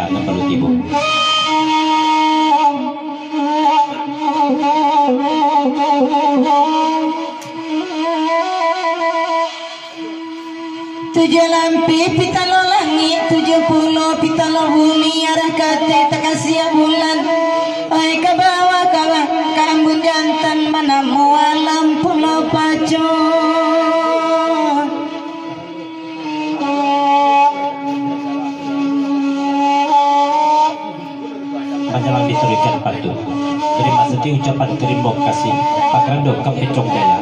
Jaya Nampalu Tibu. Tujuh lampi pitalo langit, 70 pitalo bumi, arah kate takasih bulan. Oi ke bawah kalah kambun jantan mana mualam pulau pacon. Panjalang diturikan patu. Terima sedih ucapan terima kasih. Pakrando Kapecong Jaya.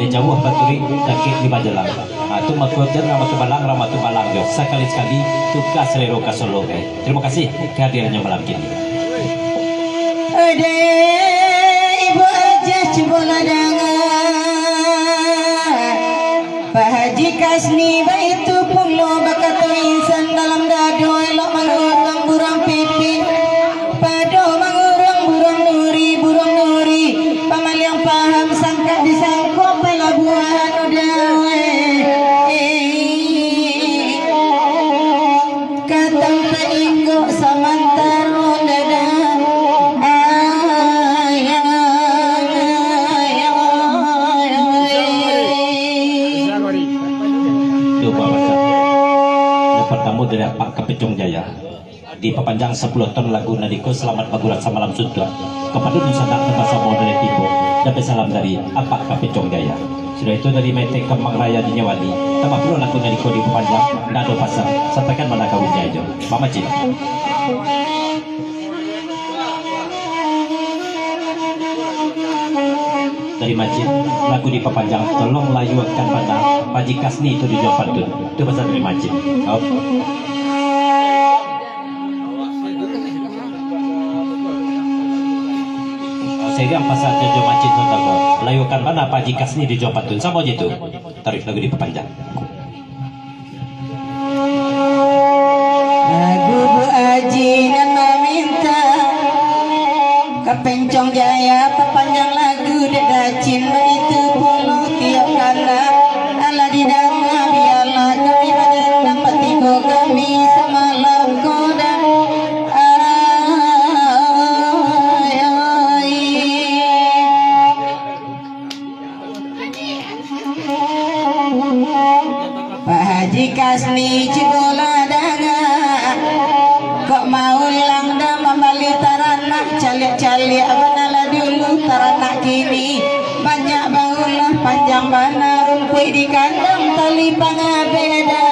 Di jauh baturi dakik di Majalang. Itu makoder ramatu balang jo. Sekali-sekali tugas selero kasolo. Terima kasih kehadirannya malam ini. Ode ibu aja coba ladangan. Pak Haji Kasni baitu pulau bakatu insan dalam dado elok mengurang burang pipi. Pado mengurang burang nuri. Pamal yang paham sangka disangkut pelabuhan udah. Katang tainggo samantaro dadah. Pertama dari Pak Kapecong Jaya di pepanjang 10 ton lagu Nadiko Selamat Magurat Samalam Sudra kepada Nusantara Bahasa Modern Tibo dan salam dari Pak Kapecong Jaya. Sudah itu dari Mete Kemang Raya di Nyawali tambah pula lagu Nadiko di pepanjang Nado Pasar sampaikan mana kau Jajo Pak Majid. Dari Majid lagu di pepanjang tolong layukan pada Haji Kasni itu di Jawa Pantun itu bahasa dari Majid. Sehingga pasal Jawa Majid nonton layukan mana Haji Kasni di Jawa Pantun sama aja itu tarif lagu di pepanjang. Lagu Bu Aji dan meminta Kapecong Jaya pepanjang lagu dedacin itu puluh tiap kala ala di dana biarlah kami menentang petigo kami semalam kodam. Pak Haji Kasni cibola danga kok mau ulang dah membali taranak calik-calik abanalah dulu taranak kini banyak bangulah panjang bana rumput di kandang tali pangabeda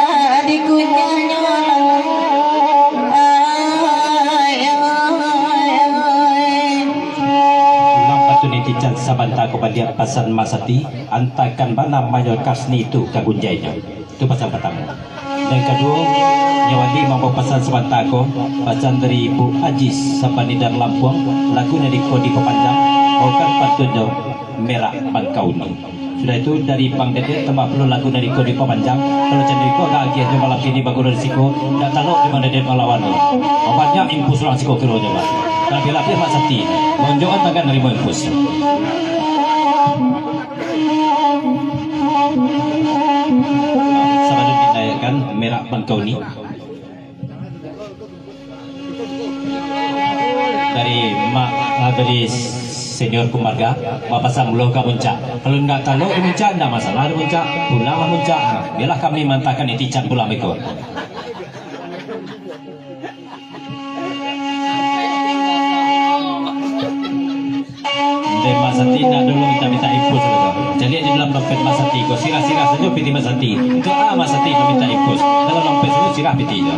dikunyahnya Tijan sabanta kepada pasan Masati antakan bana Mayor Kasni itu kagunjainya itu pasal pertama. Dan kedua Nyawadi mampu pasan sabantako pasan dari Ibu Ajis Sapani dan Lampung lagu Nadiko di pepanjang bukan patutnya merah Bangkauni. Sudah itu dari Bang Dede tambah perlu lagu Nadiko di pepanjang kalau Cendiko gak akhirnya malam ini bagus risiko dan taluk di mana Dede melawan obatnya impus orang siko kiro coba. Tapi lapis Pak Sakti, monjokan tangan dari Moempus. Sama dinaikkan merah Bangkauni dari senior keluarga Bapak Sanggulo ke Muncak. Kalau enggak tahu di Muncak enggak masalah di Muncak, pulanglah Muncak. Biarlah kami mantakan itican pulang ikut. Mas Sati nak dulu minta infus jadi di dalam dompet Mas Sati kau sirah-sirah saja piti Mas Sati itu Mas Sati kau minta infus dalam dompet saja sirah piti je.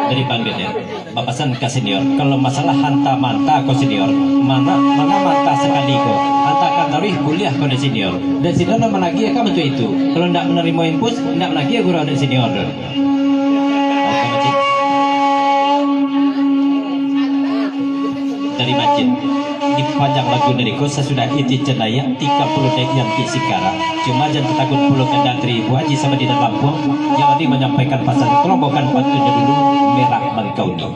Dari Bang Dede bapasan ke senior kalau masalah hanta manta ke senior mana manta sekali ko hantakan tarikh kuliah ke senior dan senior menagih kamu itu kalau tidak menerima impus tidak menagih guru dari senior dong. Dari Majid di panjang lagu dari kosa sudah iti cenaya 30 dek yang di Sikara cuma jangan takut puluh kendang dari Ibu Haji sama di dalam Lampung yang tadi menyampaikan pasal kelompokan patutnya dulu merah Bangkauni.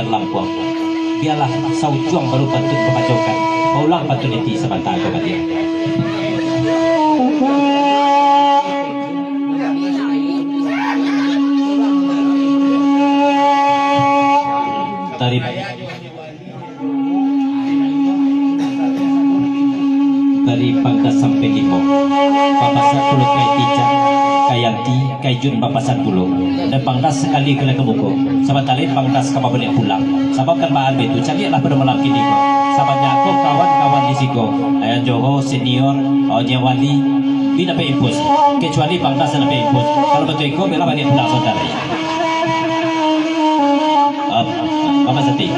lampuang. Biarlah saujuang baru patut kepacokan. Paulang patut nanti sebentar kepada dia. Tarif dari pangkas sampai limo papasan puluh kai tica kayanti kai jun papasan puluh dan pangkas sekali kena kebuku sama talin pangkas kapal balik pulang sebabkan bahan betu carilah pada malam kini ko sahabatnya aku kawan-kawan di siko ayah Johor senior Onya Wali bina pe impus kecuali pangkas dan pe impus kalau betul iko bela balik pulang saudara Mama Sati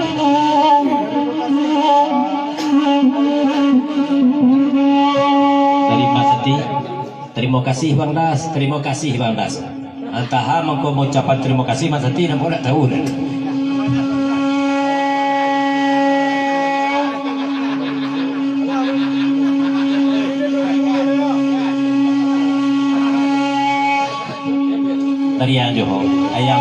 terima kasih Bang Das, terima kasih Bang Das. Antara mengko ucapan terima kasih Mas Hati nampak tak tahu dah. Dari Ayang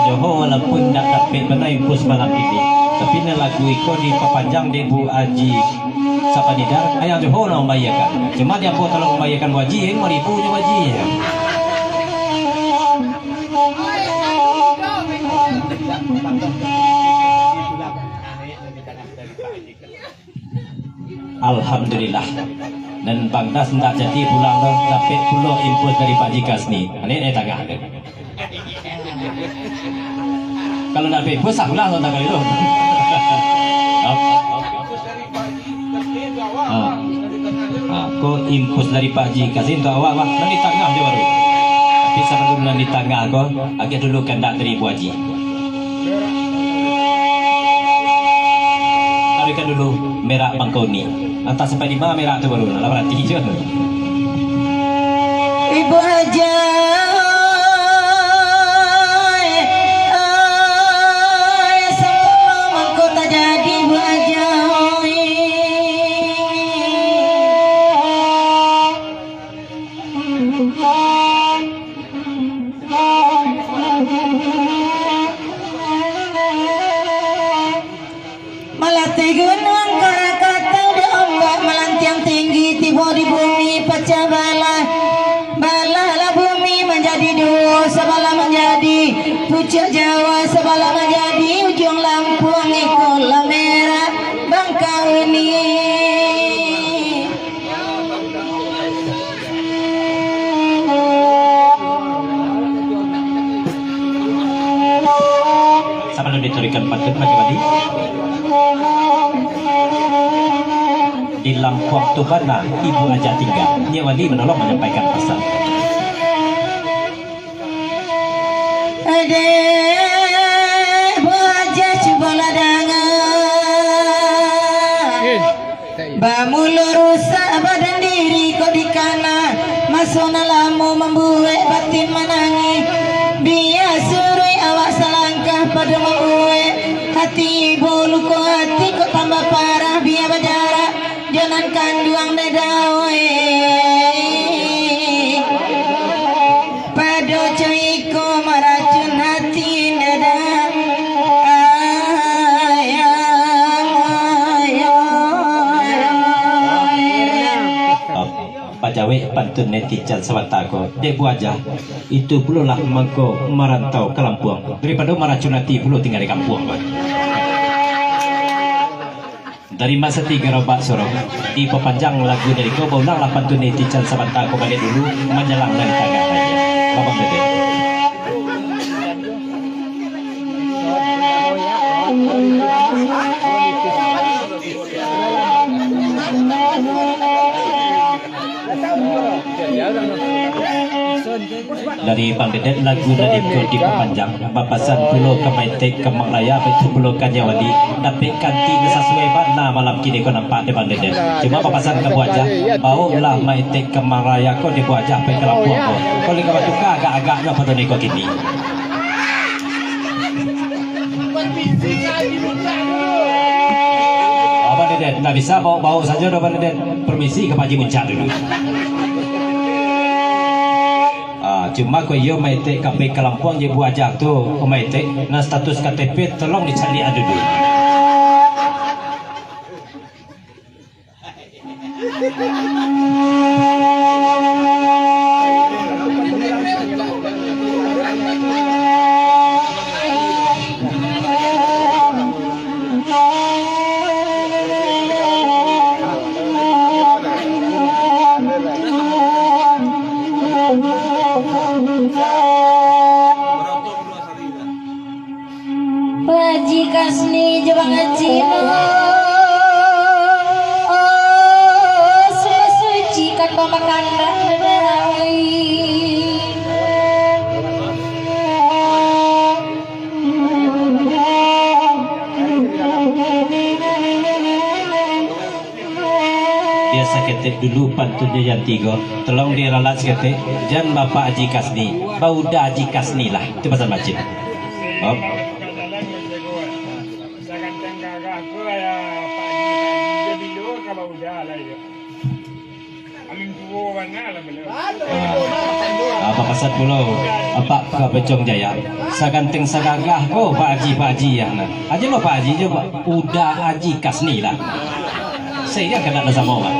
Johor walaupun tak dapat benar impus malam ini, tapi ni lagu ikut di perpanjang di Bu Haji Siapa nidar, Ayang Johor nak membayarkan. Cuma dia pun tolong membayarkan wajib, RM5,000 je wajib. Alhamdulillah. Dan Bang Das tak jadi pulang dah, tapi pulau impus dari Pak Jikas ni. Ini tengah dia. Kalau nak impus, sakulah tak kali tu. Kau impus dari Pak Haji kasih untuk awak nanti tengah dia baru. Tapi sebelum nanti tengah kau agak dulu kandak dari Bu Haji. Tarikan dulu merah bangkau ni. Atas sampai 5 merah tu baru. Lah berarti je. Ibu Haji pucuk Jawa sebelah menjadi ujung Lampung ikola merah bangkau ini. Sama nak diturikan patut bagi di Lampung tu mana ibu aja tinggal. Dia Wali menolong menyampaikan pesan. Bu Haji cuba ladangan bamulu rusak badan diri kau di kanan masuna lamu membuat batin menangis biar suri awak selangkah pada membuat hati ibu luka hati kau tambah parah biar berjarak jangan kanduang dadawai pada coiko meracun hati dadang Pak Jawe pantun netizen Sawatako dia buat aja itu puluh lah mengko merantau ke Lampung daripada meracun hati puluh tinggal di kampung dari masa 3 Robak Sorong di pepanjang lagu dari kau baulang lah pantun netizen Sawatako balik dulu menjelang dari tangga aja Bapak Bede dari Bang Dedet lagu dari di pepanjang bapasan pulau Kemaitek Kemang Raya itu pulau Kanyawali tapi kanti sesuai mana malam kini kau nampak di Bang Dedet cuma bapasan ke Buajah bau lah Maitek Kemang Raya kau di Buajah pe ke Lampung kau lihat batu agak-agaknya pada ni kau kini Bang Dedet tak bisa bau saja dah Bang Dedet permisi ke Pak Haji Muncak dulu cuma kau yo maitek KP ke Lampung je buat ajak tu kau maitek na status KTP tolong dicari ada dulu Baji kasni jebang cino suci kan pemakan biasa ketik dulu pantunnya yang tiga tolong diralat ketik jan bapak Haji Kasni bauda Haji Kasni lah itu pasal macam oh. Apa pasal pulau apa ke Becong Jaya saganteng sagagah oh Pak Haji ya nah aja lo Pak Haji coba udah Haji Kasni lah saya kena ada sama orang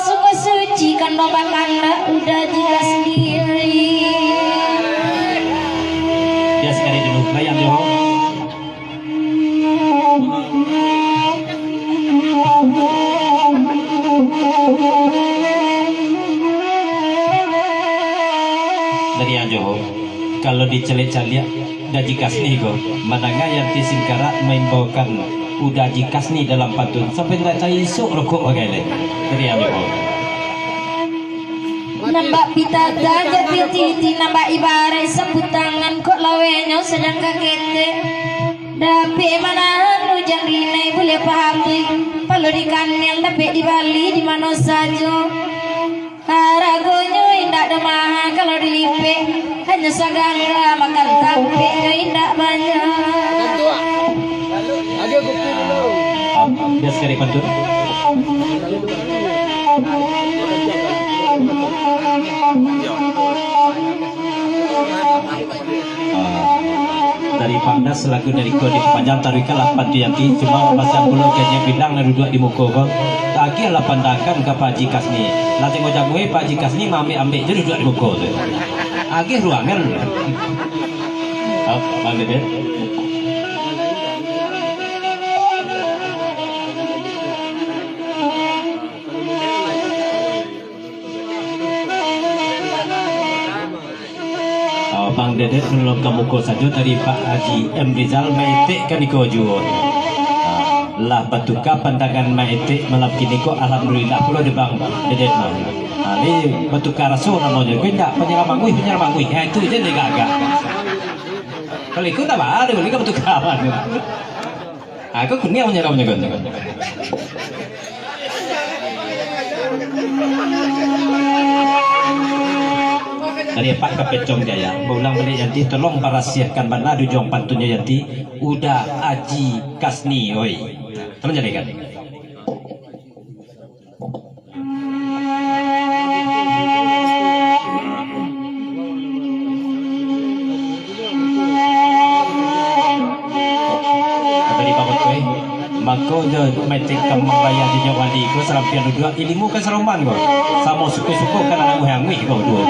suka suci kan pemakan udah jika sendiri dia sekali dulu layang Johor dari yang Johor kalau dicelik-celik Daji Kasni go mananga yang tisingkara membawakan udah Haji Kasni dalam pantun sampai tidak tahu isuk rokok bagai dari yang Johor nambah pita gajah pititi nambah ibarat sebut tangan kok lawenyo sedang kakete dape mana hujan rinai boleh pahami kalau di kanel dape di Bali di mana saja haragonyo indah demah kalau dilipe hanya sagangga makan tape indah banyak dia sekali pantun dari Pangdas selaku dari Kodi Panjang Tarika 8 Yanti cuma pasang pulau kayaknya bilang dan duduk di muka kau akhir 8 dakan ke Pak Haji Kasni nanti ngojak gue Pak Haji Kasni ambil jadi duduk di muka tu akhir ruangan Bang Dede Bang Dedet menolong kamu ko saja dari Pak Haji M. Rizal maitik kan iko jual lah batuka pandangan maitik malam kini ko alhamdulillah pulau di Bang Dedet mah ini batuka rasul namanya gue tidak penyerang mangui itu je dia agak kalau ikut apa ada boleh ke batuka apa aku kuning menyerang gue dari Pak Kapecong Jaya berulang balik Yanti tolong parasiahkan mana dujong pantunnya Yanti udah Haji Kasni oi teman jadi kan dari Pak Koi maka je metik kembayar di Wali ko serampian dua ilmu kan seroman ko sama suku-suku kan anak muhangwi ko dua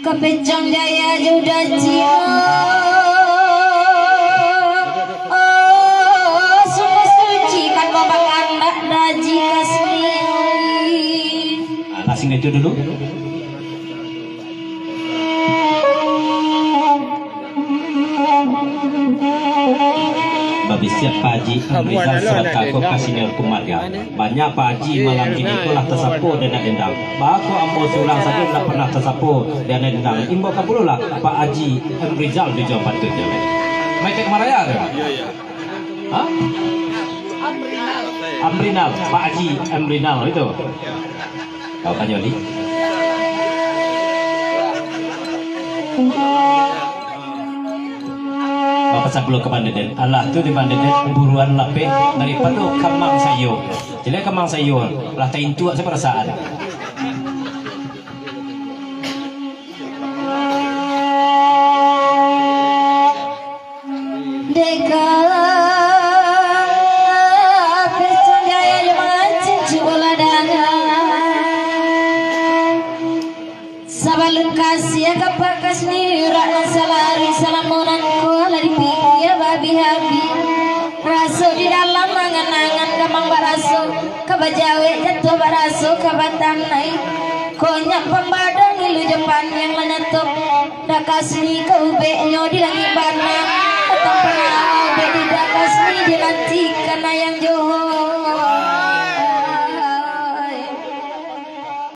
Kapecong Jaya juda cino suka suci kan bapak anak Haji Kasni asing itu dulu Babi siap Pak Haji Rizal Sebatako kasihnya kemarga banyak Pak Haji malam ini telah tersapu dan dendang baku ambo sulang saja tak pernah tersapu dan dendang imbo kapulu lah Pak Haji Rizal di Jawa Pantun Maitek Maraya ada hah? Amrinal Pak Haji Amrinal itu kau tanya ni pasang belum ke Bandeden. Allah tu di Bandeden buruan lapeh daripada kamang sayur. Jadi kamang sayur lah tain tua saya perasaan. Deka percaya yang mengancing bola sabalun kasih kapakas ni rakna salari salamunan kola di pinggir babi habi raso di dalam angan-angan kamang baraso kabajawe jatuh baraso kabatanai konyak pembadang ilu depan yang menetup dakasni kaubenyo di langit banang atau pernah ube di dakasni dinantikan ayang Johor.